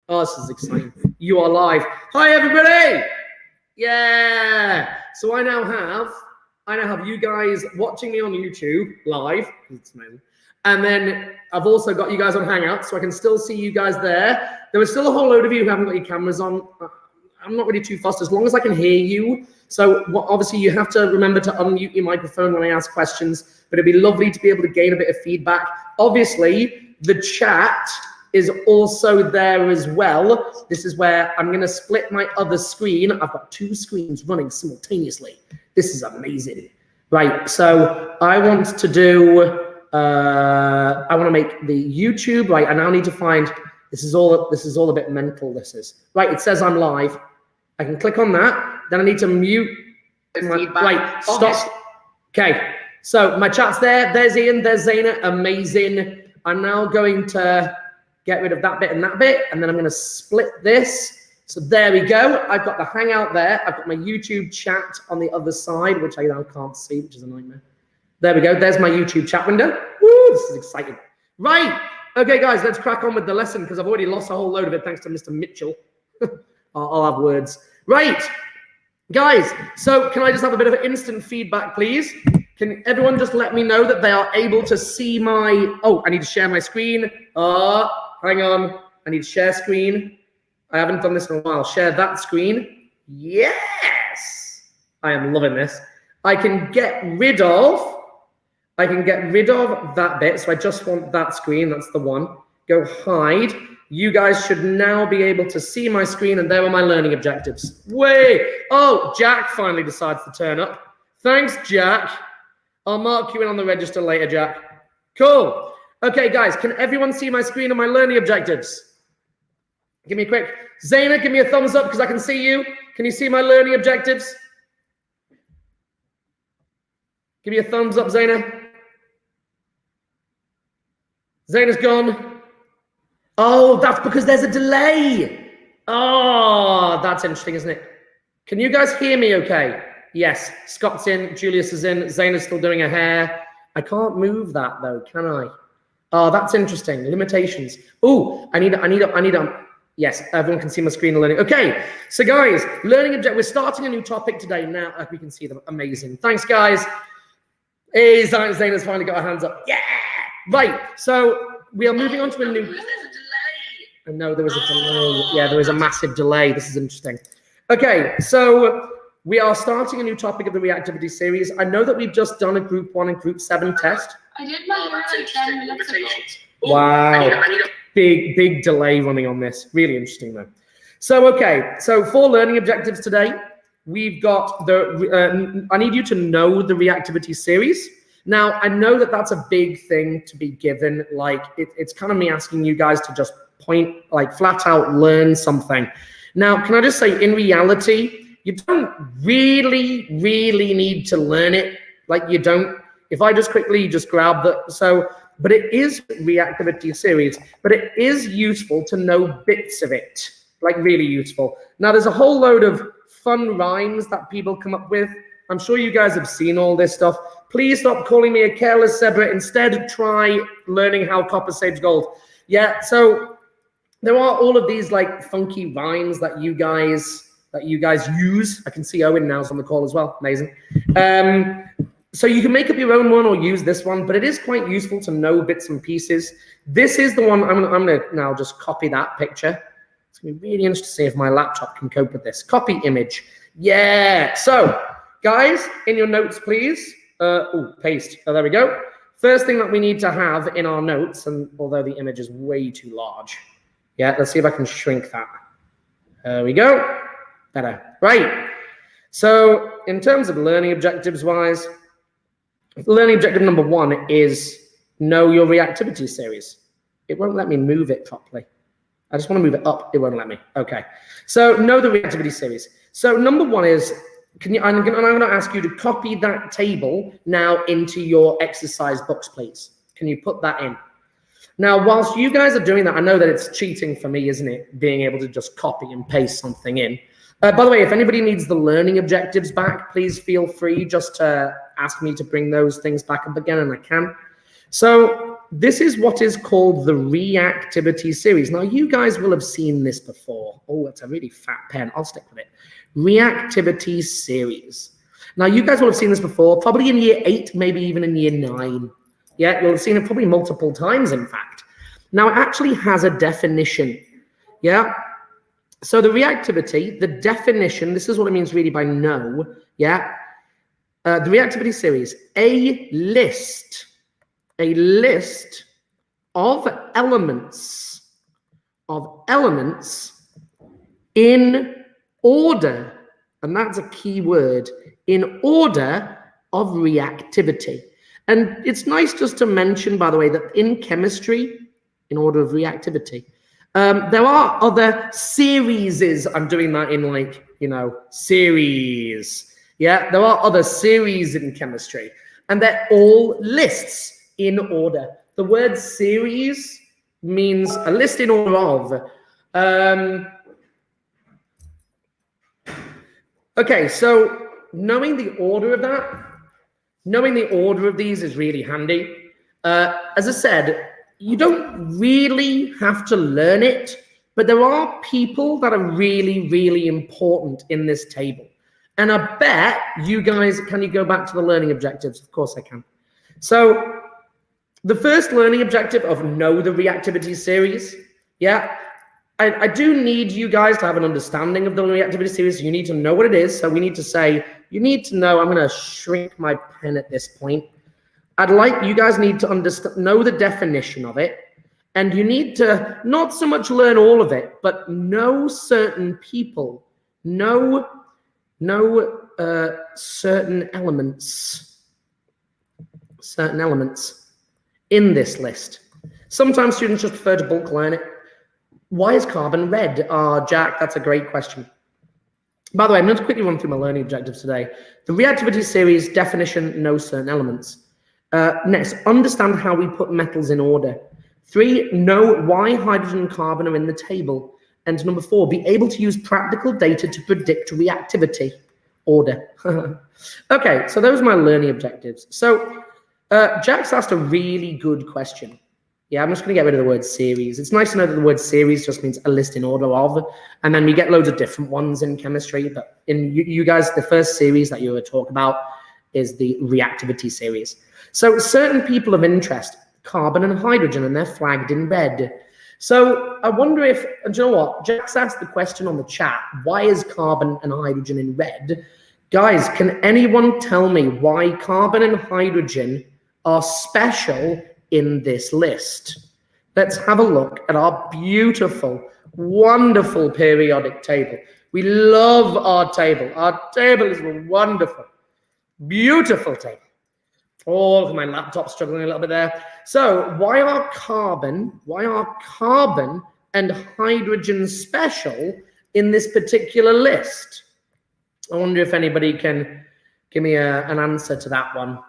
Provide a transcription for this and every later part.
Oh, this is exciting. You are live. Hi, everybody. Yeah. So I now have you guys watching me on YouTube live. It's amazing. And then I've also got you guys on Hangouts, so I can still see you guys there. There was still a whole load of you who haven't got your cameras on. I'm not really too fussed as long as I can hear you. So obviously you have to remember to unmute your microphone when I ask questions, but it'd be lovely to be able to gain a bit of feedback. Obviously, the chat is also there as well. This is where I'm going to split my other screen. I've got two screens running simultaneously. This is amazing. Right, so I want to do, I want to make the YouTube, right, I now need to find, this is all a bit mental, this is. Right, it says I'm live. I can click on that. Then I need to mute. Right, stop. Okay, so my chat's there. There's Ian, there's Zaina, amazing. I'm now going to get rid of that bit, and then I'm going to split this. So there we go. I've got the Hangout there. I've got my YouTube chat on the other side, which I now can't see, which is a nightmare. There we go. There's my YouTube chat window. Woo, this is exciting. Right. Okay, guys, let's crack on with the lesson because I've already lost a whole load of it thanks to Mr. Mitchell. I'll have words. Right. Guys, so can I just have a bit of instant feedback, please? Can everyone just let me know that they are able to see my... Oh, I need to share my screen. Hang on. I need to share screen. I haven't done this in a while. Share that screen. Yes. I am loving this. I can get rid of that bit. So I just want that screen. That's the one. Go hide. You guys should now be able to see my screen, and there are my learning objectives. Wait. Oh, Jack finally decides to turn up. Thanks, Jack. I'll mark you in on the register later, Jack. Cool. Okay, guys, can everyone see my screen and my learning objectives? Give me a quick. Zaina, give me a thumbs up because I can see you. Can you see my learning objectives? Give me a thumbs up, Zaina. Zaina's gone. Oh, that's because there's a delay. Oh, that's interesting, isn't it? Can you guys hear me okay? Yes, Scott's in, Julius is in, Zaina's still doing her hair. I can't move that though, can I? Oh, that's interesting. Limitations. Oh, I need yes, everyone can see my screen and learning. Okay, so guys, learning object. We're starting a new topic today now. Like we can see them. Amazing. Thanks, guys. Hey, Zaina's finally got her hands up. Yeah. Right. So we are moving on to a new. I know there was a delay. Yeah, there was a massive delay. This is interesting. Okay, so we are starting a new topic of the Reactivity series. I know that we've just done a Group 1 and Group 7 test. I did my hair like 10 minutes ago. Wow, big delay running on this. Really interesting though. So, okay, so for learning objectives today, we've got the, I need you to know the Reactivity series. Now, I know that that's a big thing to be given. Like, it's kind of me asking you guys to just point, like flat out learn something. Now, can I just say, in reality, you don't really need to learn it. Like, you don't. If I just quickly just grab that, so, but it is Reactivity series, but it is useful to know bits of it, like really useful. Now, there's a whole load of fun rhymes that people come up with. I'm sure you guys have seen all this stuff. Please stop calling me a careless zebra. Instead, try learning how copper saves gold. Yeah, so there are all of these like funky rhymes that you guys use. I can see Owen now's on the call as well. Amazing. So you can make up your own one or use this one, but it is quite useful to know bits and pieces. This is the one I'm gonna now just copy that picture. It's gonna be really interesting to see if my laptop can cope with this. Copy image. Yeah. So guys, in your notes, please. Paste. Oh, there we go. First thing that we need to have in our notes, and although the image is way too large, yeah, let's see if I can shrink that. There we go. Better. Right. So in terms of learning objectives wise, learning objective number 1 is know your Reactivity series. It won't let me move it properly. I just want to move it up. It won't let me. Okay. So know the Reactivity series. So number 1 is, I'm going to ask you to copy that table now into your exercise books, please. Can you put that in? Now, whilst you guys are doing that, I know that it's cheating for me, isn't it? Being able to just copy and paste something in. By the way, if anybody needs the learning objectives back, please feel free just to ask me to bring those things back up again, and I can. So this is what is called the reactivity series. Now, you guys will have seen this before. Oh, that's a really fat pen. I'll stick with it. Reactivity series. Now, you guys will have seen this before, probably in year 8, maybe even in year 9. Yeah, you'll have seen it probably multiple times, in fact. Now, it actually has a definition. Yeah. So the reactivity, the definition, this is what it means really by know. Yeah. The reactivity series, a list of elements in order, and that's a key word, in order of reactivity. And it's nice just to mention, by the way, that in chemistry, in order of reactivity, there are other series. I'm doing that in like, series. Yeah, there are other series in chemistry, and they're all lists in order. The word series means a list in order of. Okay, so knowing the order of that, knowing the order of these is really handy. As I said, you don't really have to learn it, but there are people that are really, really important in this table. And I bet you guys, can you go back to the learning objectives? Of course I can. So the first learning objective of know the reactivity series. Yeah, I do need you guys to have an understanding of the reactivity series. You need to know what it is. So we need to say, you need to know, I'm going to shrink my pen at this point. I'd like you guys need to know the definition of it. And you need to not so much learn all of it, but know certain people, know certain elements in this list. Sometimes students just prefer to bulk learn it. Why is carbon red? Jack, that's a great question. By the way, I'm going to quickly run through my learning objectives today. The reactivity series definition, know certain elements. Next, understand how we put metals in order. 3, know why hydrogen and carbon are in the table. And number 4, be able to use practical data to predict reactivity. Order. Okay, so those are my learning objectives. So Jack's asked a really good question. Yeah, I'm just going to get rid of the word series. It's nice to know that the word series just means a list in order of, and then we get loads of different ones in chemistry. But in you guys, the first series that you were talking about is the reactivity series. So certain people of interest, carbon and hydrogen, and they're flagged in red. So I wonder if, and do you know what? Jack's asked the question on the chat, why is carbon and hydrogen in red? Guys, can anyone tell me why carbon and hydrogen are special in this list? Let's have a look at our beautiful, wonderful periodic table. We love our table. Our table is a wonderful, beautiful table. Oh, my laptop's struggling a little bit there. So why are carbon and hydrogen special in this particular list? I wonder if anybody can give me an answer to that one.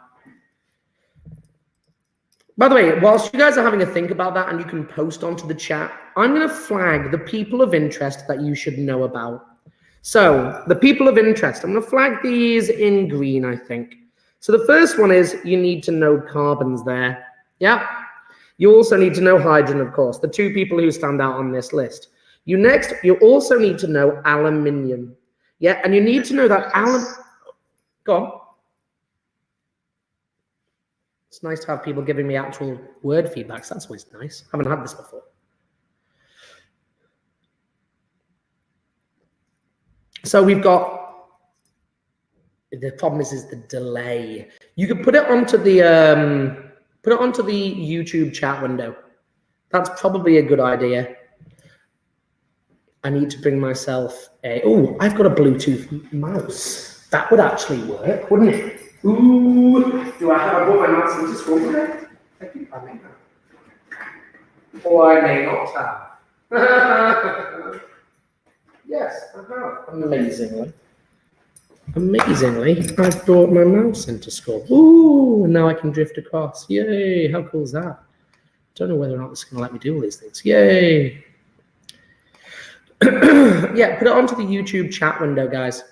By the way, whilst you guys are having a think about that, and you can post onto the chat, I'm going to flag the people of interest that you should know about. So the people of interest, I'm going to flag these in green, I think. So the first one is you need to know carbons there. Yeah. You also need to know hydrogen, of course, the 2 people who stand out on this list. You also need to know aluminium. Yeah, and you need to know that go on. It's nice to have people giving me actual word feedbacks. That's always nice. I haven't had this before. So we've got, the problem is the delay. You can put it onto the YouTube chat window. That's probably a good idea. I need to bring myself I've got a Bluetooth mouse. That would actually work, wouldn't it? Ooh, do I have my mouse into school today? I think I may have. Or I may not have. Yes, I have. Amazingly, I've brought my mouse into school. Ooh, and now I can drift across. Yay, how cool is that? Don't know whether or not it's going to let me do all these things. Yay. Yeah, put it onto the YouTube chat window, guys.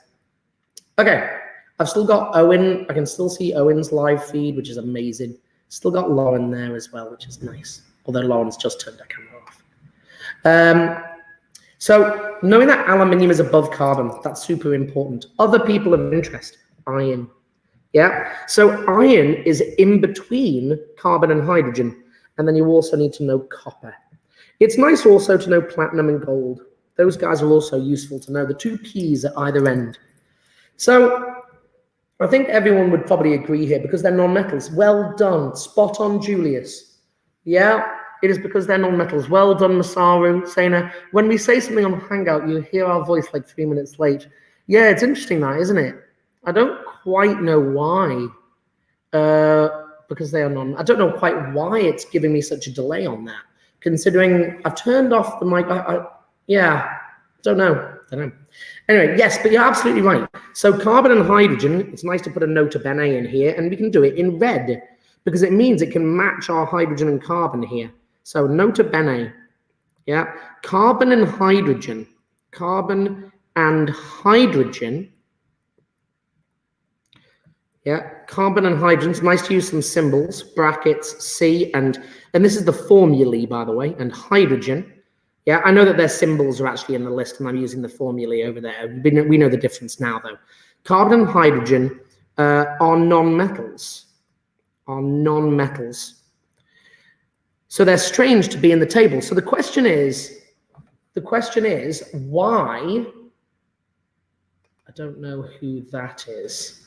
Okay, I've still got Owen. I can still see Owen's live feed, which is amazing. Still got Lauren there as well, which is nice. Although Lauren's just turned her camera off. So knowing that aluminium is above carbon, that's super important. Other people of interest, iron. Yeah, so iron is in between carbon and hydrogen. And then you also need to know copper. It's nice also to know platinum and gold. Those guys are also useful to know, the two keys at either end. So I think everyone would probably agree here because they're non-metals. Well done, spot on, Julius. Yeah, it is because they're non-metals. Well done, Masaru, Sena. When we say something on Hangout, you hear our voice like 3 minutes late. Yeah, it's interesting that, isn't it? I don't quite know why. Because they are I don't know quite why it's giving me such a delay on that, considering I've turned off the mic. Yeah, don't know. Anyway, yes, but you're absolutely right. So carbon and hydrogen, it's nice to put a nota bene in here, and we can do it in red because it means it can match our hydrogen and carbon here. So nota bene, yeah, carbon and hydrogen, yeah, carbon and hydrogen. It's nice to use some symbols, brackets, C, and this is the formulae, by the way, and hydrogen. Yeah, I know that their symbols are actually in the list, and I'm using the formulae over there. We know the difference now, though. Carbon and hydrogen are non-metals. So they're strange to be in the table. So the question is why? I don't know who that is.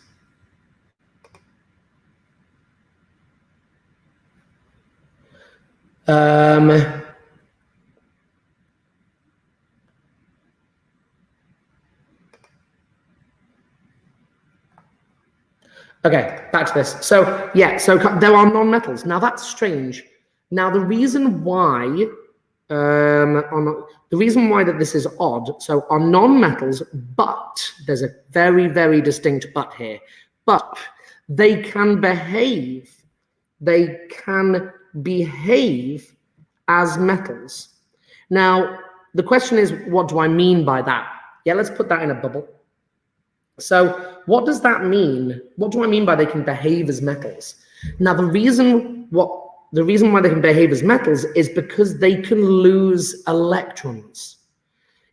Okay, back to this. So yeah, so there are non-metals. Now that's strange. Now the reason why, that this is odd. So are non-metals, but there's a very, very distinct but here. But they can behave. They can behave as metals. Now the question is, what do I mean by that? Yeah, let's put that in a bubble. So what does that mean? What do I mean by they can behave as metals? Now, the reason why they can behave as metals is because they can lose electrons.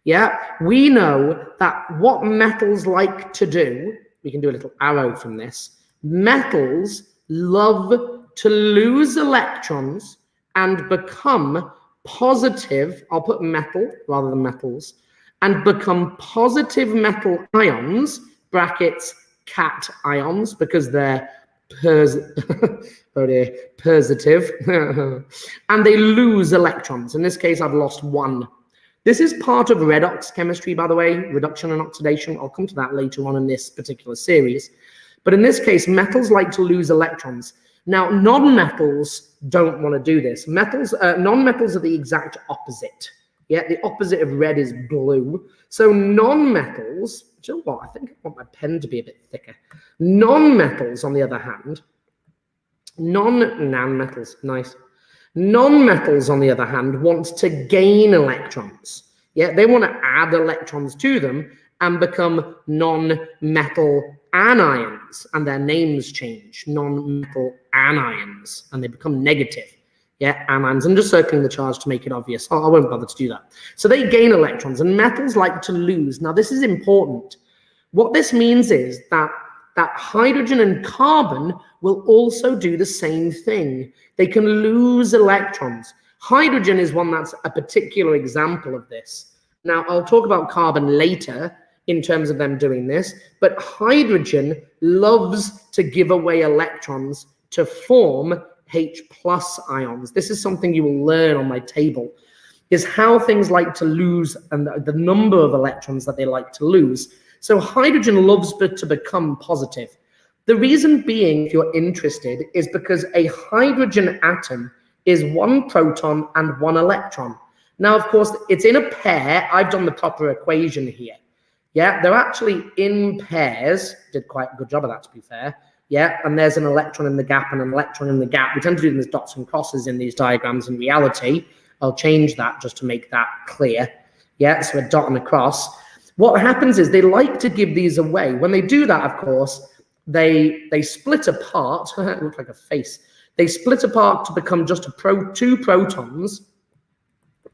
Yeah, we know that what metals like to do, we can do a little arrow from this, metals love to lose electrons and become positive, I'll put metal rather than metals, and become positive metal ions, brackets, cat ions, because they're positive, and they lose electrons. In this case, I've lost one. This is part of redox chemistry, by the way, reduction and oxidation. I'll come to that later on in this particular series. But in this case, metals like to lose electrons. Now, non-metals don't want to do this. Non-metals are the exact opposite. Yeah, the opposite of red is blue. So non-metals, do you know what? I think I want my pen to be a bit thicker. Non-metals, on the other hand, non-metals, nice. Non-metals, on the other hand, want to gain electrons. Yeah, they want to add electrons to them and become non-metal anions, and their names change, non-metal anions, and they become negative. Yeah, anions. I'm just circling the charge to make it obvious. I won't bother to do that. So they gain electrons, and metals like to lose. Now, this is important. What this means is that hydrogen and carbon will also do the same thing. They can lose electrons. Hydrogen is one that's a particular example of this. Now, I'll talk about carbon later in terms of them doing this, but hydrogen loves to give away electrons to form H+ ions. This is something you will learn on my table, is how things like to lose and the number of electrons that they like to lose. So hydrogen loves to become positive. The reason being, if you're interested, is because a hydrogen atom is one proton and one electron. Now, of course, it's in a pair. I've done the proper equation here. Yeah, they're actually in pairs. Did quite a good job of that, to be fair. Yeah, and there's an electron in the gap and an electron in the gap. We tend to do them as dots and crosses in these diagrams in reality. I'll change that just to make that clear. Yeah, so a dot and a cross. What happens is they like to give these away. When they do that, of course, they split apart. It looks like a face. They split apart to become just two protons,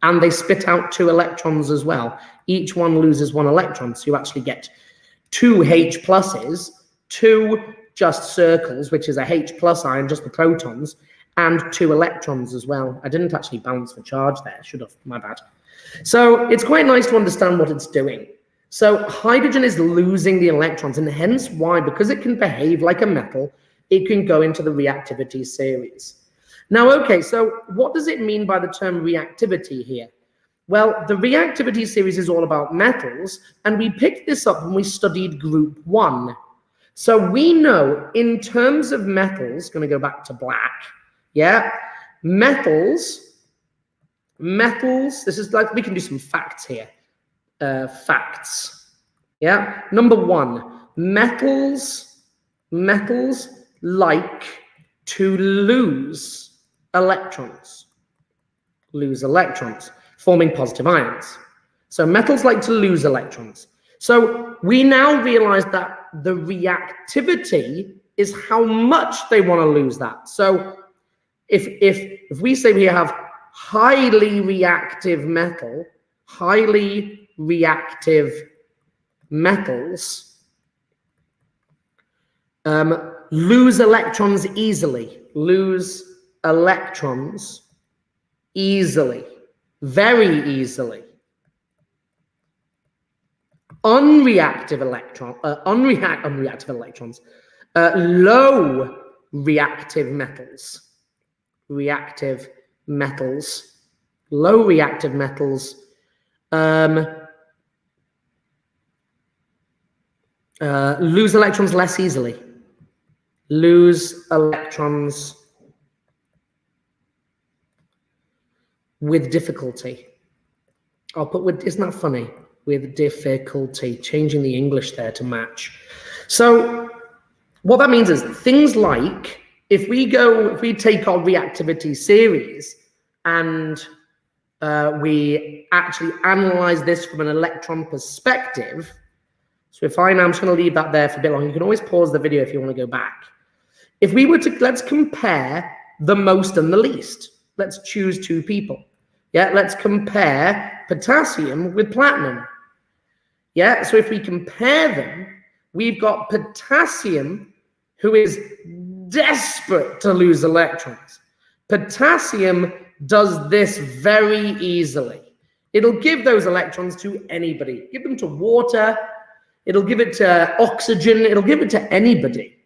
and they spit out 2 electrons as well. Each one loses 1 electron, so you actually get 2 H pluses, 2 just circles, which is a H plus ion, just the protons, and 2 electrons as well. I didn't actually balance the charge there, should have, my bad. So it's quite nice to understand what it's doing. So hydrogen is losing the electrons, and hence why, because it can behave like a metal, it can go into the reactivity series. Now, okay, so what does it mean by the term reactivity here? Well, the reactivity series is all about metals, and we picked this up when we studied group 1. So we know in terms of metals, going to go back to black, yeah, metals, this is like, we can do some facts here, facts, yeah. Number 1, metals like to lose electrons, forming positive ions. So metals like to lose electrons. So we now realize that the reactivity is how much they want to lose that. So if we say we have highly reactive metals lose electrons easily, very easily. Unreactive electrons, low reactive metals, low reactive metals lose electrons less easily, lose electrons with difficulty. I'll put with, isn't that funny? With difficulty, changing the English there to match. So what that means is things like, if we take our reactivity series and we actually analyze this from an electron perspective. So if I'm just going to leave that there for a bit longer. You can always pause the video if you want to go back. If we were to, let's compare the most and the least. Let's choose 2 people. Yeah, let's compare potassium with platinum. Yeah, so if we compare them, we've got potassium, who is desperate to lose electrons. Potassium does this very easily. It'll give those electrons to anybody. Give them to water. It'll give it to oxygen. It'll give it to anybody.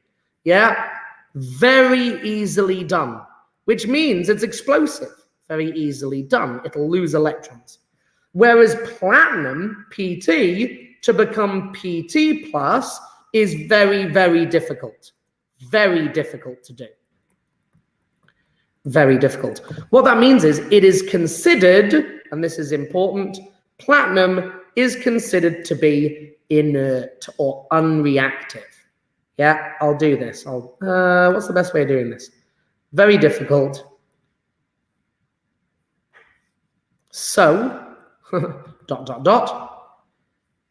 Yeah, very easily done, which means it's explosive. Very easily done. It'll lose electrons. Whereas platinum, PT, to become PT plus is very, very difficult. Very difficult to do. Very difficult. What that means is it is considered, and this is important, platinum is considered to be inert or unreactive. Yeah, I'll do this. What's the best way of doing this? Very difficult. So, ...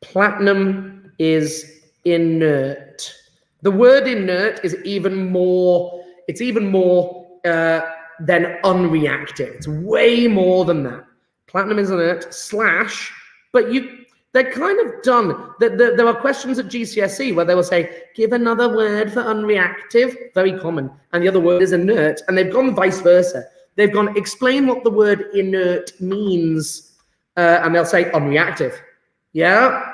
platinum is inert. The word inert is even more, it's even more than unreactive. It's way more than that. Platinum is inert / but they're kind of done. There are questions at GCSE where they will say, give another word for unreactive, very common, and the other word is inert, and they've gone vice versa. They've gone, explain what the word inert means, and they'll say unreactive. Yeah?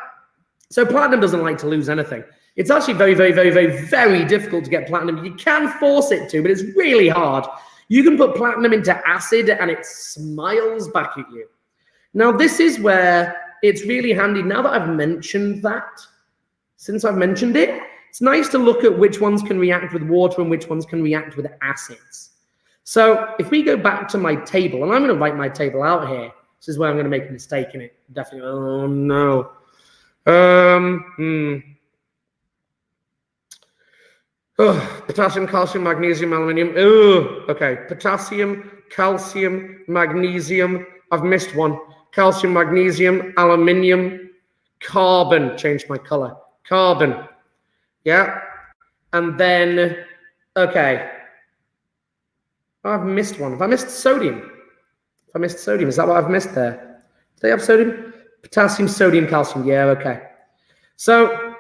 So platinum doesn't like to lose anything. It's actually very, very, very, very, very difficult to get platinum. You can force it to, but it's really hard. You can put platinum into acid and it smiles back at you. Now, this is where it's really handy. Now that I've mentioned that, since I've mentioned it, it's nice to look at which ones can react with water and which ones can react with acids. So if we go back to my table, and I'm going to write my table out here. This is where I'm going to make a mistake in it. Definitely. Oh, no. Potassium, calcium, magnesium, aluminium. Okay. Potassium, calcium, magnesium. I've missed one. Calcium, magnesium, aluminium, carbon. Changed my color. Carbon. Yeah. And then, okay. Oh, I've missed one. Have I missed sodium? If I missed sodium, is that what I've missed there? Do they have sodium? Potassium, sodium, calcium. Yeah, okay. So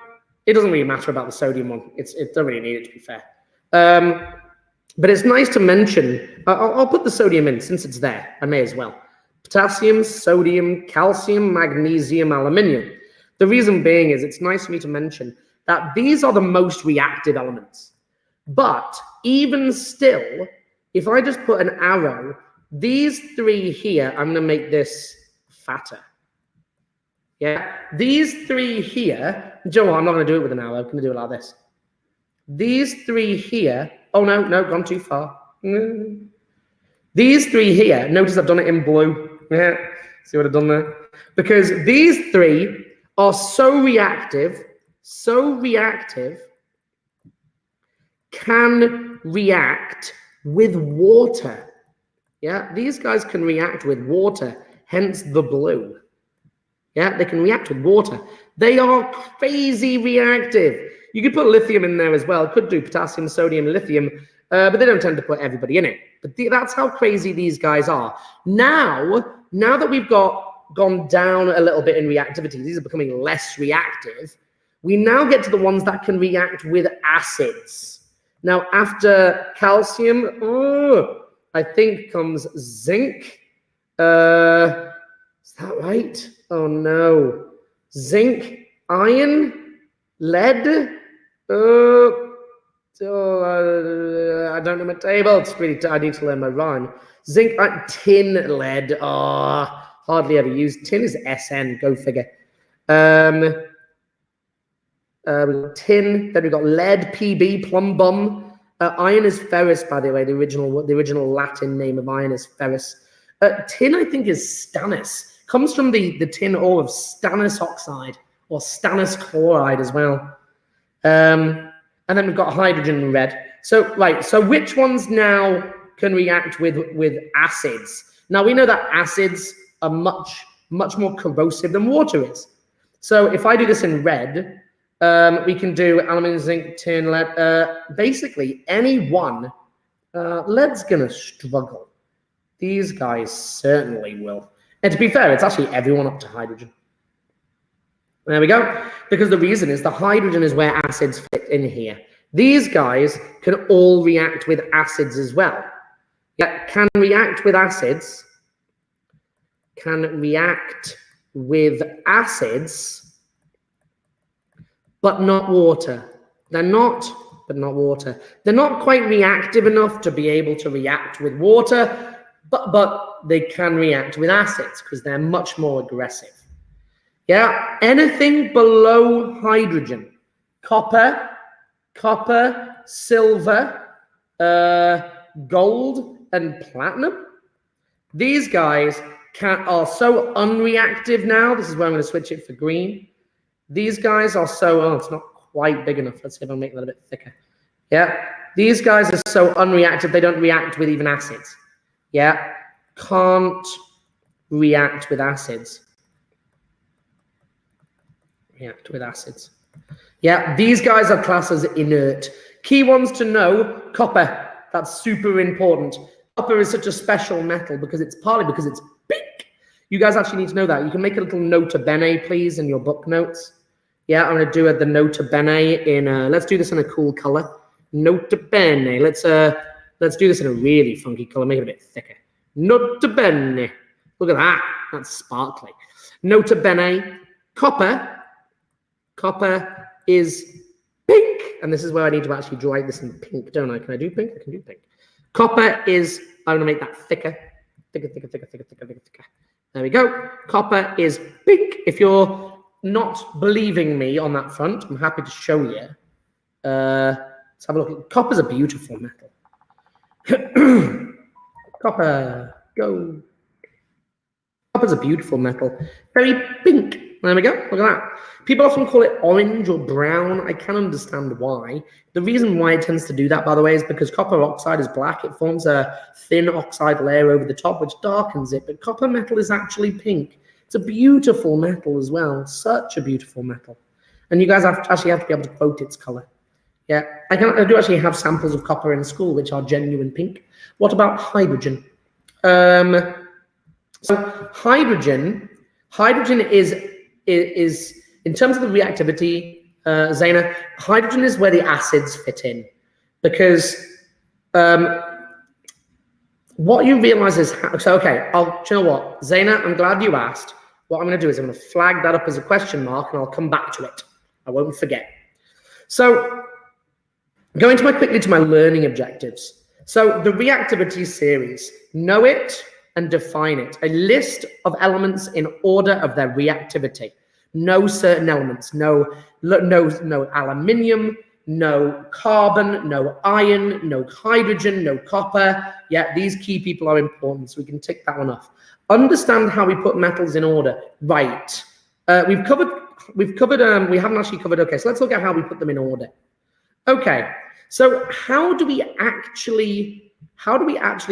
it doesn't really matter about the sodium one. It don't really need it, to be fair. But it's nice to mention, I'll put the sodium in since it's there. I may as well. Potassium, sodium, calcium, magnesium, aluminium. The reason being is it's nice for me to mention that these are the most reactive elements. But even still, if I just put an arrow, these three here, I'm going to make this fatter. Yeah, these three here, Joe, I'm not going to do it with an arrow. I'm going to do it like this. These three here, oh no, gone too far. These three here, notice I've done it in blue. Yeah, see what I've done there? Because these three are so reactive, can react with water. Yeah, these guys can react with water, hence the blue. Yeah, they can react with water. They are crazy reactive. You could put lithium in there as well. Could do potassium, sodium, lithium, but they don't tend to put everybody in it. But that's how crazy these guys are. Now that we've gone down a little bit in reactivity, these are becoming less reactive. We now get to the ones that can react with acids. Now, after calcium, I think comes zinc. Is that right? Oh no. Zinc, iron, lead. I don't know my table. It's really, I need to learn my rhyme. Zinc, tin, lead. Hardly ever used. Tin is SN, go figure. We've got tin, then we've got lead, PB, plum bum. Iron is ferrous, by the way. The original Latin name of iron is ferrous. Tin, I think, is stannous. Comes from the tin ore of stannous oxide or stannous chloride as well. And then we've got hydrogen and red. So, right, so which ones now can react with acids? Now, we know that acids are much more corrosive than water is. So if I do this in red, we can do aluminum, zinc, tin, lead. Basically, any one. Lead's going to struggle. These guys certainly will. And to be fair, it's actually everyone up to hydrogen. There we go. Because the reason is the hydrogen is where acids fit in here. These guys can all react with acids as well. Yeah, can react with acids. But not water. They're not water. They're not quite reactive enough to be able to react with water, but they can react with acids because they're much more aggressive. Yeah, anything below hydrogen, copper, silver, gold, and platinum. These guys are so unreactive now. This is where I'm going to switch it for green. These guys are so, it's not quite big enough. Let's see if I can make that a bit thicker. Yeah, these guys are so unreactive, they don't react with even acids. Yeah, can't react with acids. Yeah, these guys are classed as inert. Key ones to know, copper. That's super important. Copper is such a special metal because it's big. You guys actually need to know that. You can make a little nota bene, please, in your book notes. Yeah, I'm going to do the nota bene in, let's do this in a cool color. Nota bene. Let's do this in a really funky color. Make it a bit thicker. Nota bene. Look at that. That's sparkly. Nota bene. Copper is pink. And this is where I need to actually draw this in pink, don't I? Can I do pink? I can do pink. Copper is, I'm going to make that thicker. Thicker. There we go. Copper is pink. If you're not believing me on that front, I'm happy to show you. Let's have a look. Copper's a beautiful metal. Copper, go. Copper's a beautiful metal. Very pink. There we go. Look at that. People often call it orange or brown. I can understand why. The reason why it tends to do that, by the way, is because copper oxide is black. It forms a thin oxide layer over the top, which darkens it. But copper metal is actually pink. It's a beautiful metal as well. Such a beautiful metal. And you guys actually have to be able to quote its color. Yeah, I do actually have samples of copper in school, which are genuine pink. What about hydrogen? So hydrogen is in terms of the reactivity, Zaina, hydrogen is where the acids fit in, because what you realize is, okay, do you know what, Zaina, I'm glad you asked. What I'm going to do is I'm going to flag that up as a question mark, and I'll come back to it. I won't forget. So going quickly to my learning objectives. So the reactivity series, know it and define it. A list of elements in order of their reactivity. No certain elements, no aluminium, no carbon, no iron, no hydrogen, no copper. Yeah, these key people are important, so we can tick that one off. Understand how we put metals in order. Right. We haven't actually covered, okay, so let's look at how we put them in order. Okay, so how do we actually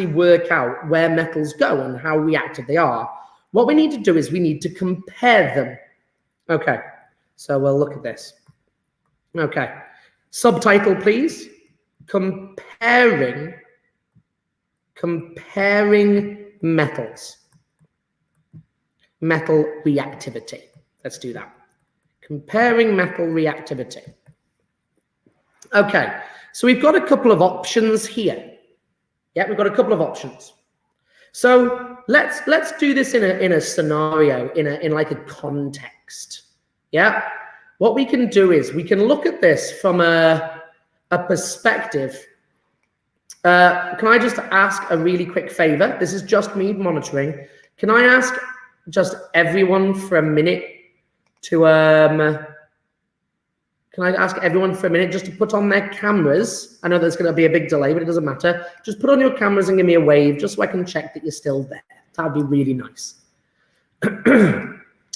work out where metals go and how reactive they are? What we need to do is we need to compare them. Okay, so we'll look at this. Okay, subtitle, please. Comparing metals. Metal reactivity. Let's do that. Comparing metal reactivity. Okay, so we've got a couple of options here. Yeah, we've got a couple of options. So let's do this in a scenario, in like a context. Yeah, what we can do is we can look at this from a perspective. Can I just ask a really quick favor? This is just me monitoring. Can I ask just everyone for a minute to Can I ask everyone for a minute just to put on their cameras? I know there's going to be a big delay, but it doesn't matter. Just put on your cameras and give me a wave just so I can check that you're still there. That'd be really nice.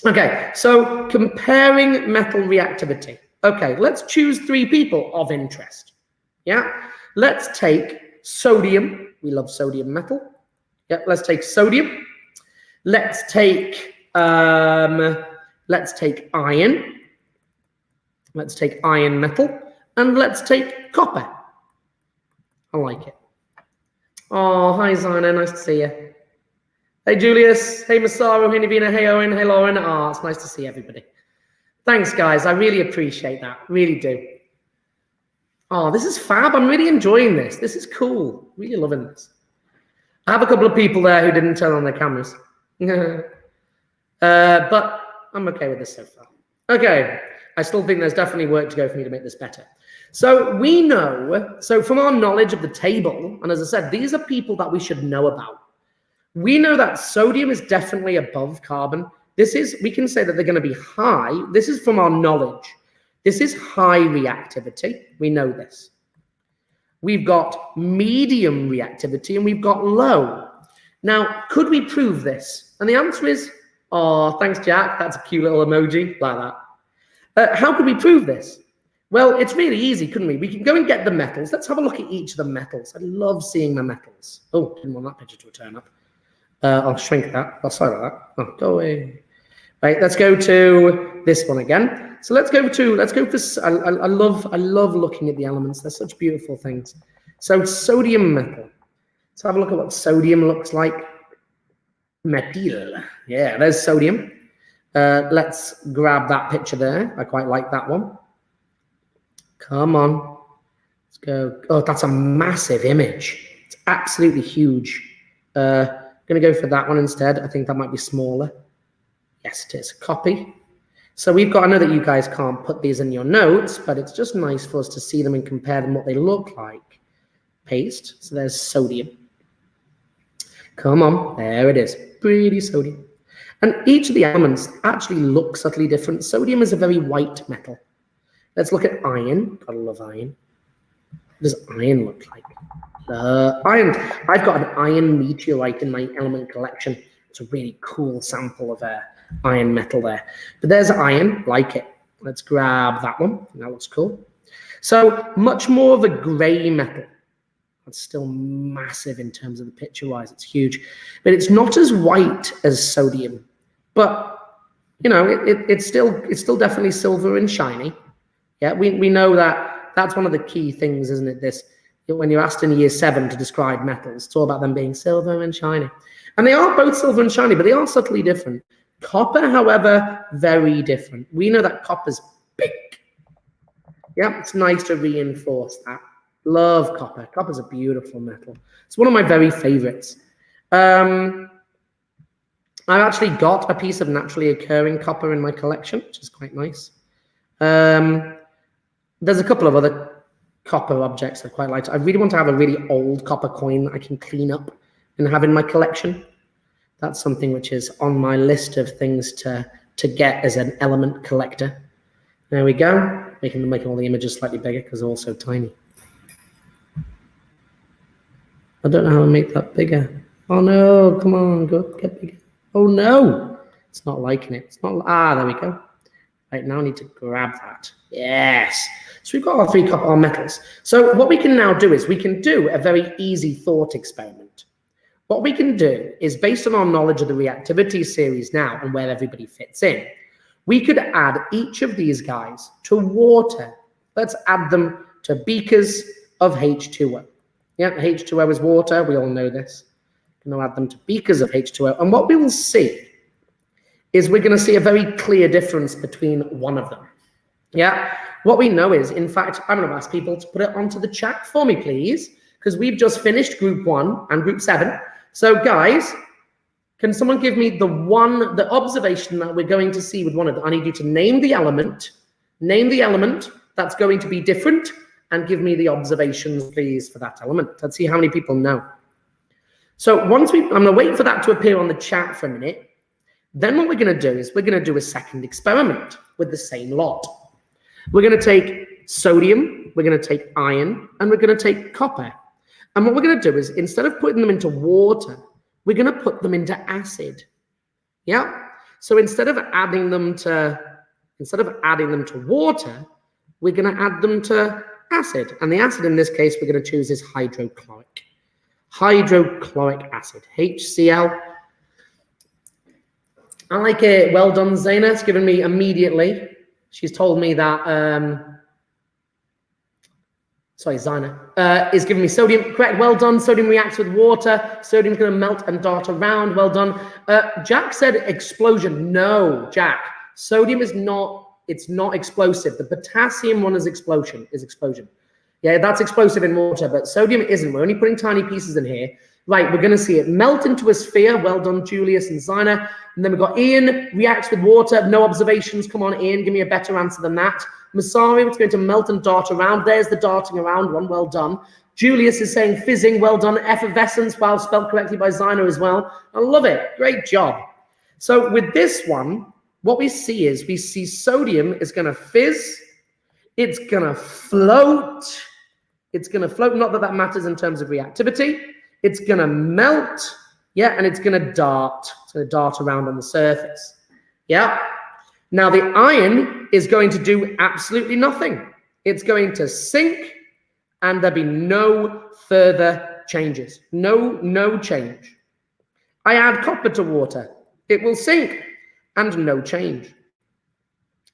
Okay, so comparing metal reactivity. Okay, let's choose 3 people of interest. Yeah, let's take sodium. We love sodium metal. Yeah, let's take sodium. Let's take iron. Let's take iron metal, and let's take copper. I like it. Oh, hi, Zina. Nice to see you. Hey, Julius. Hey, Masaru. Hey, Navina. Hey, Owen. Hey, Lauren. Oh, it's nice to see everybody. Thanks, guys. I really appreciate that. Really do. Oh, this is fab. I'm really enjoying this. This is cool. Really loving this. I have a couple of people there who didn't turn on their cameras. But I'm okay with this so far. Okay. I still think there's definitely work to go for me to make this better. So we know, so from our knowledge of the table, and as I said, these are people that we should know about. We know that sodium is definitely above carbon. We can say that they're going to be high. This is from our knowledge. This is high reactivity. We know this. We've got medium reactivity and we've got low. Now, could we prove this? And the answer is, oh, thanks, Jack. That's a cute little emoji like that. How could we prove this? Well, it's really easy, couldn't we? We can go and get the metals. Let's have a look at each of the metals. I love seeing the metals. Oh, didn't want that picture to turn up. I'll shrink that. Oh, sorry about that. Oh, go away. Right, let's go to this one again. So let's go for, I love looking at the elements. They're such beautiful things. So sodium metal. Let's have a look at what sodium looks like. Methyl. Yeah, there's sodium. Let's grab that picture there. I quite like that one. Come on. Let's go. Oh, that's a massive image. It's absolutely huge. I'm going to go for that one instead. I think that might be smaller. Yes, it is. Copy. So we've got, I know that you guys can't put these in your notes, but it's just nice for us to see them and compare them, what they look like. Paste. So there's sodium. Come on. There it is. Pretty sodium. And each of the elements actually look subtly different. Sodium is a very white metal. Let's look at iron. Gotta love iron. What does iron look like? Iron. I've got an iron meteorite in my element collection. It's a really cool sample of iron metal there. But there's iron, like it. Let's grab that one. That looks cool. So much more of a gray metal. That's still massive in terms of the picture-wise. It's huge. But it's not as white as sodium. But, you know, it's still definitely silver and shiny. Yeah, we know that that's one of the key things, isn't it? This, when you're asked in year 7 to describe metals, it's all about them being silver and shiny. And they are both silver and shiny, but they are subtly different. Copper, however, very different. We know that copper's big. Yeah, it's nice to reinforce that. Love copper. Copper's a beautiful metal. It's one of my very favorites. I've actually got a piece of naturally occurring copper in my collection, which is quite nice. There's a couple of other copper objects I quite like. I really want to have a really old copper coin that I can clean up and have in my collection. That's something which is on my list of things to get as an element collector. There we go. Making all the images slightly bigger because they're all so tiny. I don't know how to make that bigger. Oh no, come on, go get bigger. Oh no, it's not liking it. It's not, there we go. Right, now I need to grab that. Yes. So we've got our 3 copper metals. So what we can now do is we can do a very easy thought experiment. What we can do is, based on our knowledge of the reactivity series now and where everybody fits in, we could add each of these guys to water. Let's add them to beakers of H2O. Yeah, H2O is water. We all know this. We're going to add them to beakers of H2O. And what we will see is we're going to see a very clear difference between one of them. Yeah, what we know is, in fact, I'm going to ask people to put it onto the chat for me, please, because we've just finished group 1 and group 7. So guys, can someone give me the observation that we're going to see with one of them? I need you to name the element that's going to be different, and give me the observations, please, for that element. Let's see how many people know. So I'm going to wait for that to appear on the chat for a minute. Then what we're going to do is we're going to do a second experiment with the same lot. We're going to take sodium, we're going to take iron, and we're going to take copper. And what we're going to do is, instead of putting them into water, we're going to put them into acid. Yeah? So instead of adding them to water, we're going to add them to acid. And the acid in this case we're going to choose is hydrochloric. Hydrochloric acid, HCl. I like it. Well done, Zaina. It's given me immediately. She's told me that, Zaina is giving me sodium. Correct. Well done. Sodium reacts with water. Sodium's going to melt and dart around. Well done. Jack said explosion. No, Jack. Sodium is not. It's not explosive. The potassium one is explosion. Yeah, that's explosive in water, but sodium isn't. We're only putting tiny pieces in here. Right, we're going to see it melt into a sphere. Well done, Julius and Zaina. And then we've got Ian, reacts with water. No observations. Come on, Ian, give me a better answer than that. Masari, it's going to melt and dart around. There's the darting around one. Well done. Julius is saying fizzing. Well done. Effervescence, well spelled correctly by Zaina as well. I love it. Great job. So with this one, what we see is sodium is going to fizz. It's going to float. It's going to float. Not that that matters in terms of reactivity. It's going to melt. Yeah, and it's going to dart. It's going to dart around on the surface. Yeah. Now the iron is going to do absolutely nothing. It's going to sink, and there'll be no further changes. No change. I add copper to water. It will sink, and no change.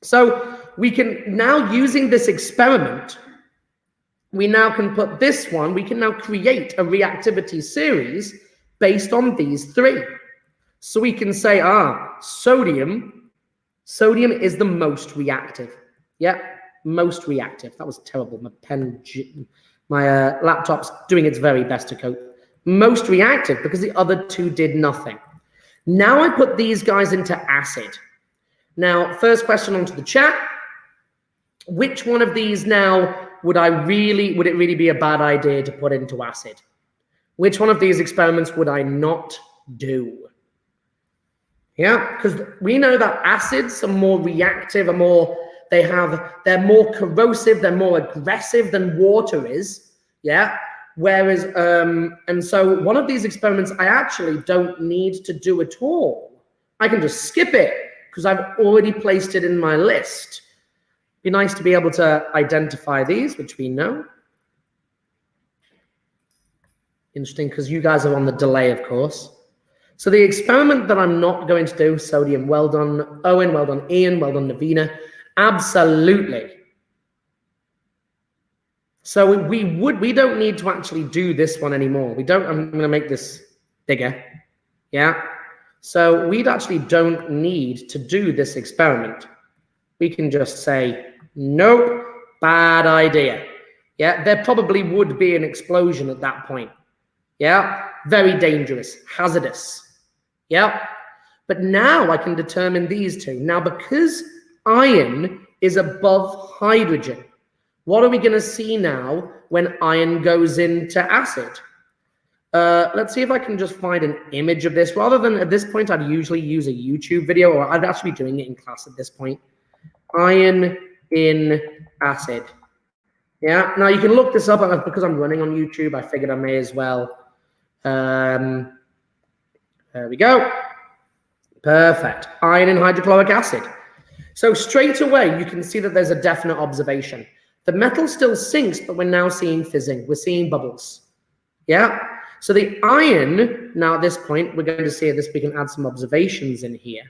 So we can now, using this experiment, we now can put this one, we can now create a reactivity series based on these 3. So we can say, sodium is the most reactive. Yeah, most reactive. That was terrible. My laptop's doing its very best to cope. Most reactive because the other 2 did nothing. Now I put these guys into acid. Now, first question onto the chat. Which one of these now would it really be a bad idea to put into acid? Which one of these experiments would I not do? Yeah, because we know that acids are more reactive, they're more corrosive, they're more aggressive than water is. Yeah. Whereas, and so one of these experiments I actually don't need to do at all. I can just skip it because I've already placed it in my list. Be nice to be able to identify these, which we know. Interesting, because you guys are on the delay, of course. So the experiment that I'm not going to do, sodium, well done, Owen, well done, Ian, well done, Navina. Absolutely. So we don't need to actually do this one anymore. I'm going to make this bigger. Yeah. So we actually don't need to do this experiment. We can just say, nope, bad idea. Yeah, there probably would be an explosion at that point. Yeah, very dangerous, hazardous. Yeah, but now I can determine these two. Now, because iron is above hydrogen, what are we going to see now when iron goes into acid? Let's see if I can just find an image of this. Rather than at this point, I'd usually use a YouTube video, or I'd actually be doing it in class at this point. Iron in acid. Yeah, now you can look this up, because I'm running on YouTube, I figured I may as well. There we go. Perfect. Iron in hydrochloric acid. So straight away, you can see that there's a definite observation. The metal still sinks, but we're now seeing fizzing. We're seeing bubbles. Yeah? So the iron, now at this point, we're going to see this, we can add some observations in here.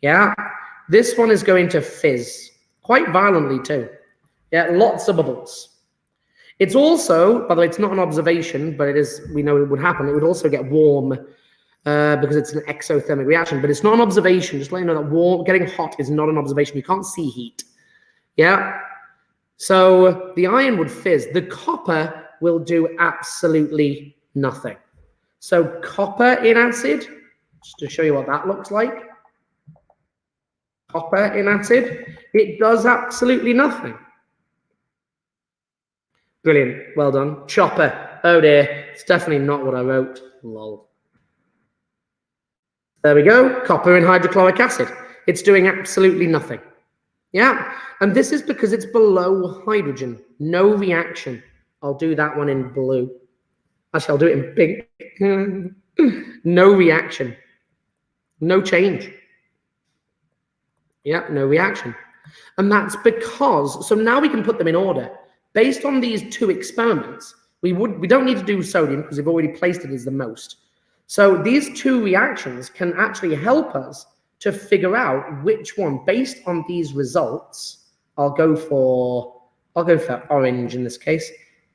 Yeah? This one is going to fizz quite violently too. Yeah, lots of bubbles. It's also, by the way, it's not an observation, but it is, we know it would happen. It would also get warm because it's an exothermic reaction, but it's not an observation. Just let you know that getting hot is not an observation. You can't see heat. Yeah? So the iron would fizz. The copper will do absolutely nothing. So copper in acid, just to show you what that looks like. Copper in acid, it does absolutely nothing. Brilliant, well done. Chopper, oh dear, it's definitely not what I wrote, lol. There we go, copper in hydrochloric acid. It's doing absolutely nothing. Yeah, and this is because it's below hydrogen, no reaction. I'll do that one in blue. Actually, I'll do it in pink. No reaction, no change. Yeah, no reaction. And that's because, so now we can put them in order. Based on these two experiments, we don't need to do sodium because we've already placed it as the most. So these two reactions can actually help us to figure out which one, based on these results, I'll go for orange in this case.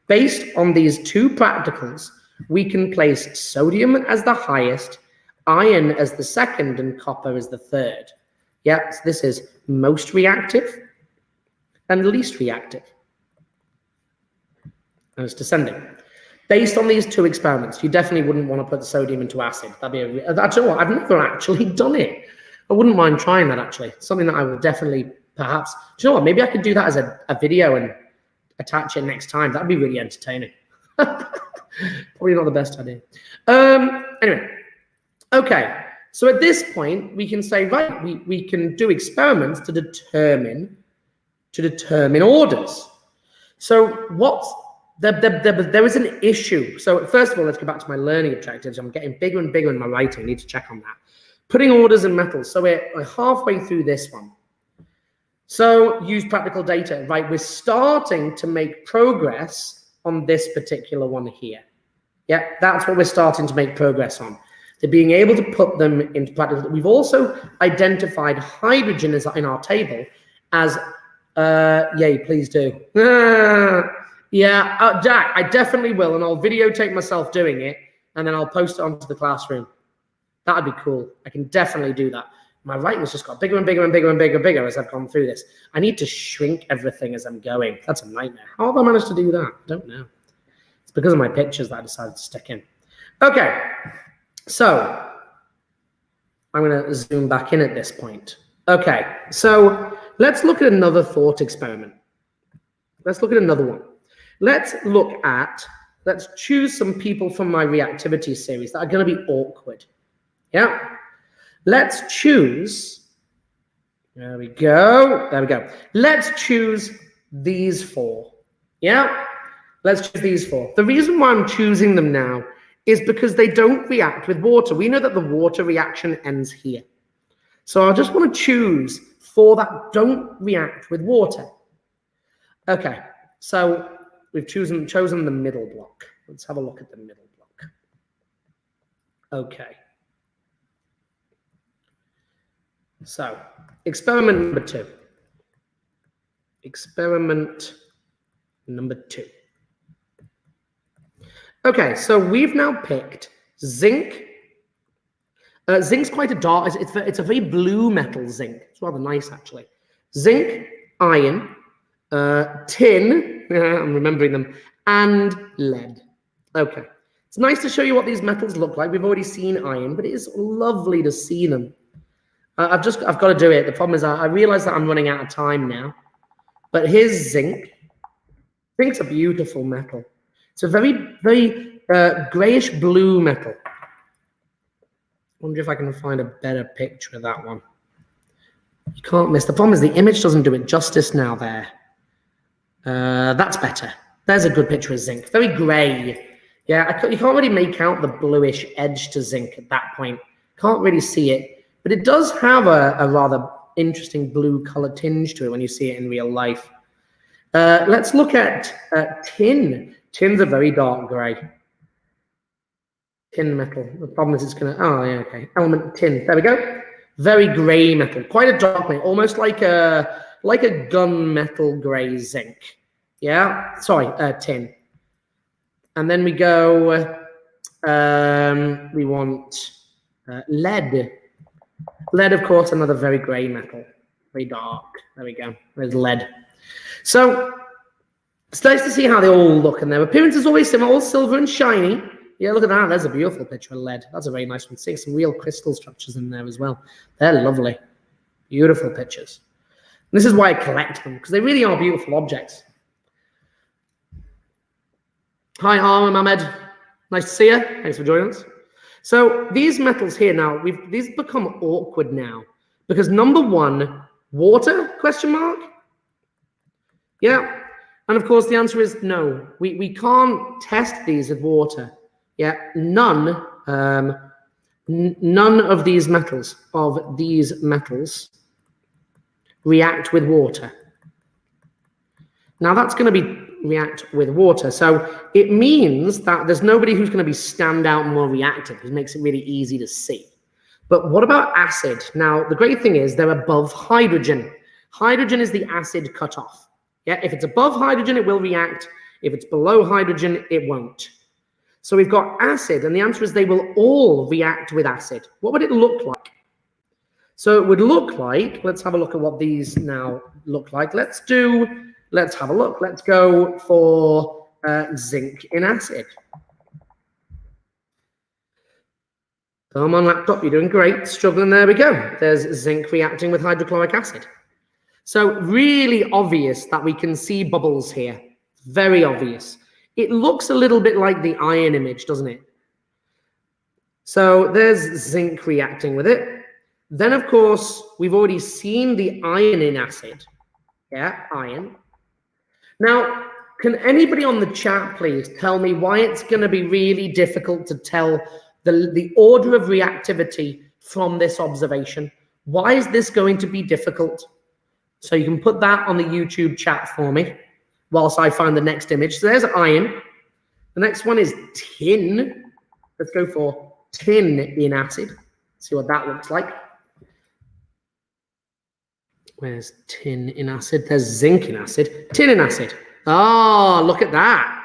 Based on these two practicals, we can place sodium as the highest, iron as the second, and copper as the third. Yeah, so this is most reactive and least reactive. And it's descending. Based on these two experiments, you definitely wouldn't want to put the sodium into acid. That'd be I've never actually done it. I wouldn't mind trying that, actually. Something that I will definitely, perhaps, do you know what? Maybe I could do that as a video and attach it next time. That'd be really entertaining. Probably not the best idea. Anyway, okay. So at this point, we can say, right, we can do experiments to determine orders. So there is an issue. So first of all, let's go back to my learning objectives. I'm getting bigger and bigger in my writing. I need to check on that. Putting orders in metals. So we're halfway through this one. So use practical data, right? We're starting to make progress on this particular one here. Yeah, that's what we're starting to make progress on. To being able to put them into practical. We've also identified hydrogen as in our table as, yay, please do. Yeah, Jack, I definitely will, and I'll videotape myself doing it, and then I'll post it onto the classroom. That'd be cool. I can definitely do that. My writing's just got bigger and bigger and bigger and bigger and bigger as I've gone through this. I need to shrink everything as I'm going. That's a nightmare. How have I managed to do that? I don't know. It's because of my pictures that I decided to stick in. Okay, so I'm going to zoom back in at this point. Okay, so let's look at another thought experiment. Let's look at another one. Let's choose some people from my reactivity series that are going to be awkward. Yeah. Let's choose, there we go. Let's choose these four. Yeah. Let's choose these four. The reason why I'm choosing them now is because they don't react with water. We know that the water reaction ends here. So I just want to choose four that don't react with water. Okay. So we've chosen the middle block. Let's have a look at the middle block. Okay. So, experiment number 2. Experiment number 2. Okay, so we've now picked zinc. Zinc's quite a dark, it's a very blue metal, zinc. It's rather nice, actually. Zinc, iron, tin, I'm remembering them, and lead. Okay. It's nice to show you what these metals look like. We've already seen iron, but it is lovely to see them. I've got to do it. The problem is I realize that I'm running out of time now. But here's zinc. Zinc's a beautiful metal. It's a very, very grayish blue metal. I wonder if I can find a better picture of that one. You can't miss. The problem is the image doesn't do it justice now there. That's better. There's a good picture of zinc. Very gray. Yeah, you can't really make out the bluish edge to zinc at that point. Can't really see it. But it does have a rather interesting blue color tinge to it when you see it in real life. Let's look at tin. Tin's a very dark gray. Tin metal. The problem is it's going to... Oh, yeah, okay. Element tin. There we go. Very gray metal. Quite a dark metal. Almost like a gunmetal gray zinc. Yeah? Sorry, tin. And then we go... we want lead. Lead, of course, another very gray metal. Very dark. There we go. There's lead. So, it's nice to see how they all look. And their appearance is always similar. All silver and shiny. Yeah, look at that. There's a beautiful picture of lead. That's a very nice one. Seeing some real crystal structures in there as well. They're lovely. Beautiful pictures. And this is why I collect them, because they really are beautiful objects. Hi, Arm Ahmed. Nice to see you. Thanks for joining us. So these metals here now, these become awkward now. Because number 1, water, question mark? Yeah. And of course, the answer is no. We can't test these with water. Yeah, none of these metals react with water. Now that's going to be react with water. So it means that there's nobody who's going to be stand out more reactive, which makes it really easy to see. But what about acid? Now, the great thing is they're above hydrogen. Hydrogen is the acid cutoff. Yeah, if it's above hydrogen, it will react. If it's below hydrogen, it won't. So we've got acid, and the answer is they will all react with acid. What would it look like? So it would look like, let's have a look at what these now look like. Let's have a look. Let's go for zinc in acid. Come on, laptop, you're doing great. Struggling, there we go. There's zinc reacting with hydrochloric acid. So really obvious that we can see bubbles here. Very obvious. It looks a little bit like the iron image, doesn't it? So there's zinc reacting with it. Then, of course, we've already seen the iron in acid. Yeah, iron. Now, can anybody on the chat please tell me why it's going to be really difficult to tell the order of reactivity from this observation? Why is this going to be difficult? So you can put that on the YouTube chat for me whilst I find the next image. So there's iron. The next one is tin. Let's go for tin in acid. See what that looks like. Where's tin in acid? There's zinc in acid. Tin in acid. Oh, look at that.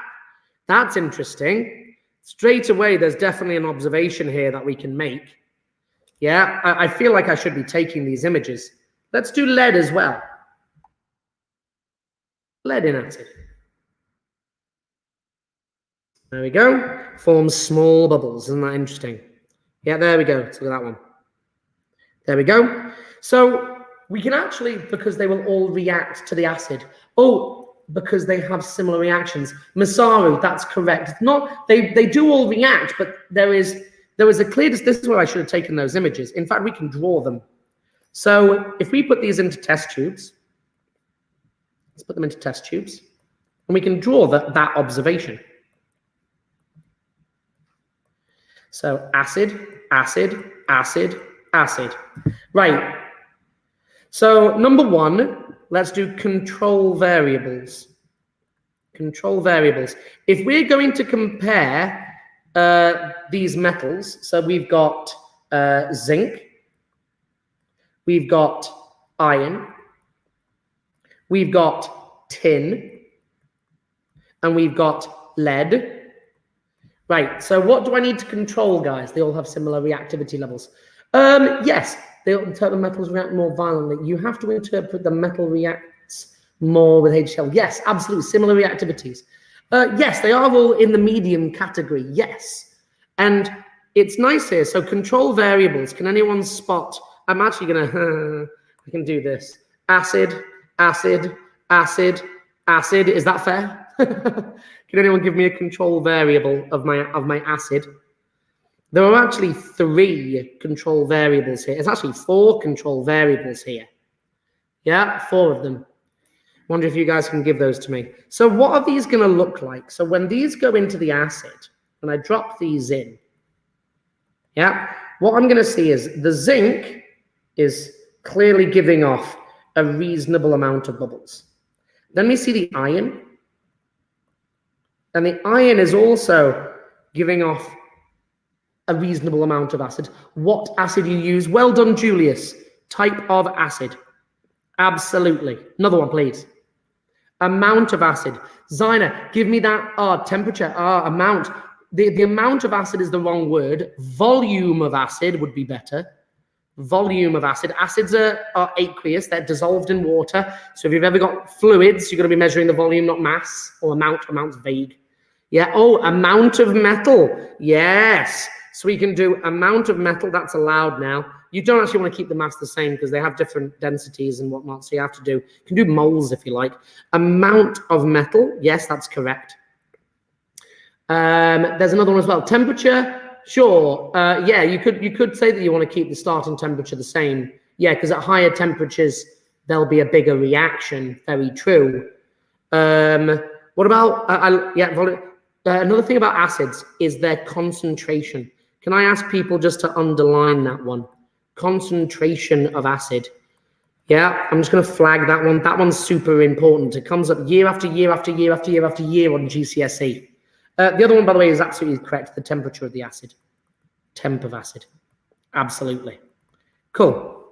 That's interesting. Straight away, there's definitely an observation here that we can make. Yeah, I feel like I should be taking these images. Let's do lead as well. Lead in acid. There we go. Forms small bubbles. Isn't that interesting? Yeah, there we go. Let's look at that one. There we go. So we can actually, because they will all react to the acid. Oh, because they have similar reactions. Masaru, that's correct. It's not, they do all react, but there is a clear, this is where I should have taken those images. In fact, we can draw them. So if we put these into test tubes, let's put them into test tubes, and we can draw that observation. So acid, acid, acid, acid. Right. So number 1, let's do control variables. Control variables. If we're going to compare these metals, so we've got zinc, we've got iron, we've got tin, and we've got lead. Right, so what do I need to control, guys? They all have similar reactivity levels. Yes, certain metals react more violently. You have to interpret the metal reacts more with HCl. Yes, absolutely, similar reactivities. Yes, they are all in the medium category, yes. And it's nice here, so control variables. Can anyone spot? I'm actually gonna, I can do this. Acid, acid, acid, acid, is that fair? Can anyone give me a control variable of my acid? There are actually 3 control variables here. It's actually 4 control variables here. Yeah, 4 of them. Wonder if you guys can give those to me. So what are these going to look like? So when these go into the acid, and I drop these in, yeah, what I'm going to see is the zinc is clearly giving off a reasonable amount of bubbles. Then we see the iron, and the iron is also giving off a reasonable amount of acid. What acid you use? Well done, Julius. Type of acid. Absolutely. Another one, please. Amount of acid. Zina, give me that temperature. Amount. The amount of acid is the wrong word. Volume of acid would be better. Volume of acid. Acids are aqueous. They're dissolved in water. So if you've ever got fluids, you're going to be measuring the volume, not mass or amount. Amount's vague. Yeah. Oh, amount of metal. Yes. So we can do amount of metal. That's allowed now. You don't actually want to keep the mass the same because they have different densities and whatnot. So you have to do, you can do moles if you like. Amount of metal. Yes, that's correct. There's another one as well. Temperature. Sure. Yeah, you could say that you want to keep the starting temperature the same. Yeah, because at higher temperatures, there'll be a bigger reaction. Very true. What about, another thing about acids is their concentration. Can I ask people just to underline that one? Concentration of acid. Yeah, I'm just going to flag that one. That one's super important. It comes up year after year after year after year after year on GCSE. The other one, by the way, is absolutely correct. The temperature of the acid. Temp of acid. Absolutely. Cool.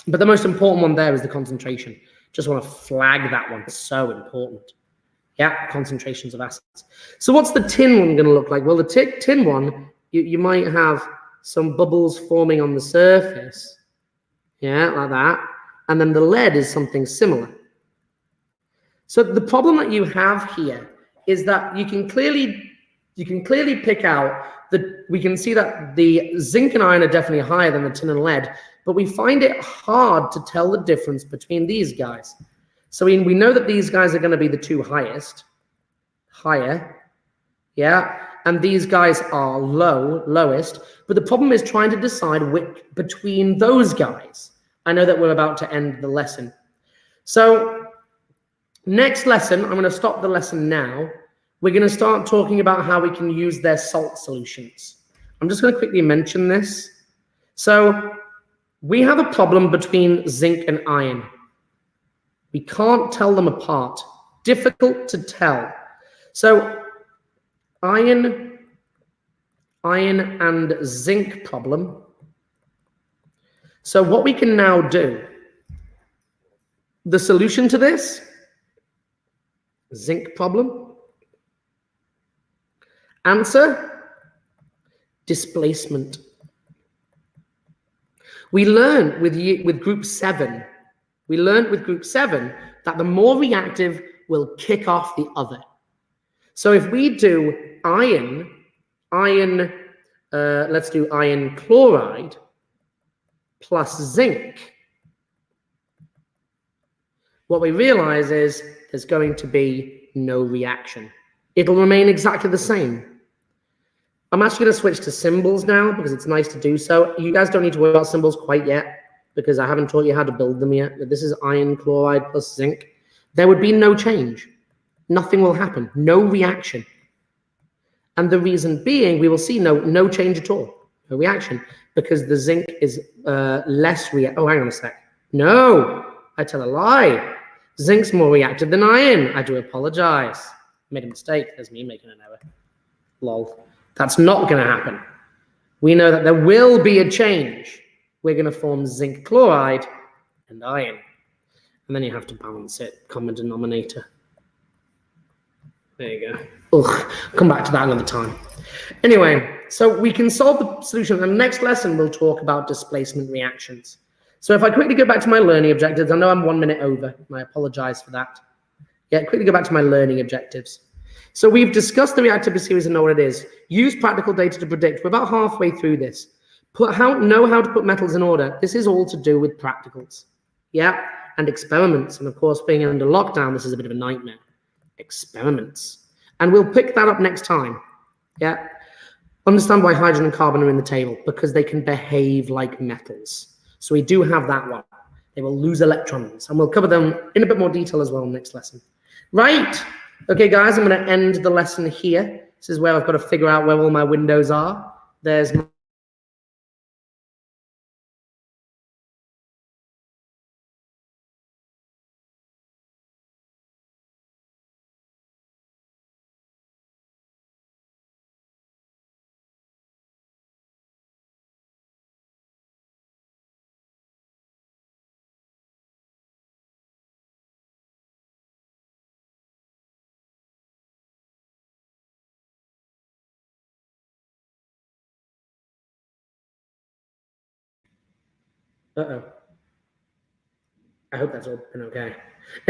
But the most important one there is the concentration. Just want to flag that one. So important. Yeah, concentrations of acids. So what's the tin one going to look like? Well, the tin one, you might have some bubbles forming on the surface. Yeah, like that. And then the lead is something similar. So the problem that you have here is that you can clearly pick out that we can see that the zinc and iron are definitely higher than the tin and lead, but we find it hard to tell the difference between these guys. So we know that these guys are going to be the 2 highest, higher, yeah, and these guys are lowest, but the problem is trying to decide which between those guys. I know that we're about to end the lesson. So next lesson, I'm going to stop the lesson now. We're going to start talking about how we can use their salt solutions. I'm just going to quickly mention this. So we have a problem between zinc and iron. We can't tell them apart. Difficult to tell. So iron and zinc problem. So what we can now do, the solution to this, zinc problem. Answer, displacement. We learned with group 7, that the more reactive will kick off the other. So if we do iron, let's do iron chloride plus zinc, what we realize is there's going to be no reaction. It'll remain exactly the same. I'm actually going to switch to symbols now because it's nice to do so. You guys don't need to worry about symbols quite yet because I haven't taught you how to build them yet. This is iron chloride plus zinc. There would be no change. Nothing will happen. No reaction. And the reason being, we will see no change at all. No reaction. Because the zinc is less reactive. Oh, hang on a sec. No, I tell a lie. Zinc's more reactive than iron. I do apologize. Made a mistake. There's me making an error. Lol. That's not going to happen. We know that there will be a change. We're going to form zinc chloride and iron. And then you have to balance it, common denominator. There you go. Ugh, come back to that another time. Anyway, so we can solve the solution. And the next lesson, we'll talk about displacement reactions. So if I quickly go back to my learning objectives, I know I'm 1 minute over, and I apologize for that. Yeah, quickly go back to my learning objectives. So we've discussed the reactivity series and know what it is. Use practical data to predict. We're about halfway through this. Know how to put metals in order. This is all to do with practicals. Yeah, and experiments. And of course, being under lockdown, this is a bit of a nightmare. Experiments. And we'll pick that up next time. Yeah. Understand why hydrogen and carbon are in the table, because they can behave like metals. So we do have that one. They will lose electrons, and we'll cover them in a bit more detail as well in the next lesson. Right. Okay, guys, I'm going to end the lesson here. This is where I've got to figure out where all my windows are. There's my I hope that's all been okay.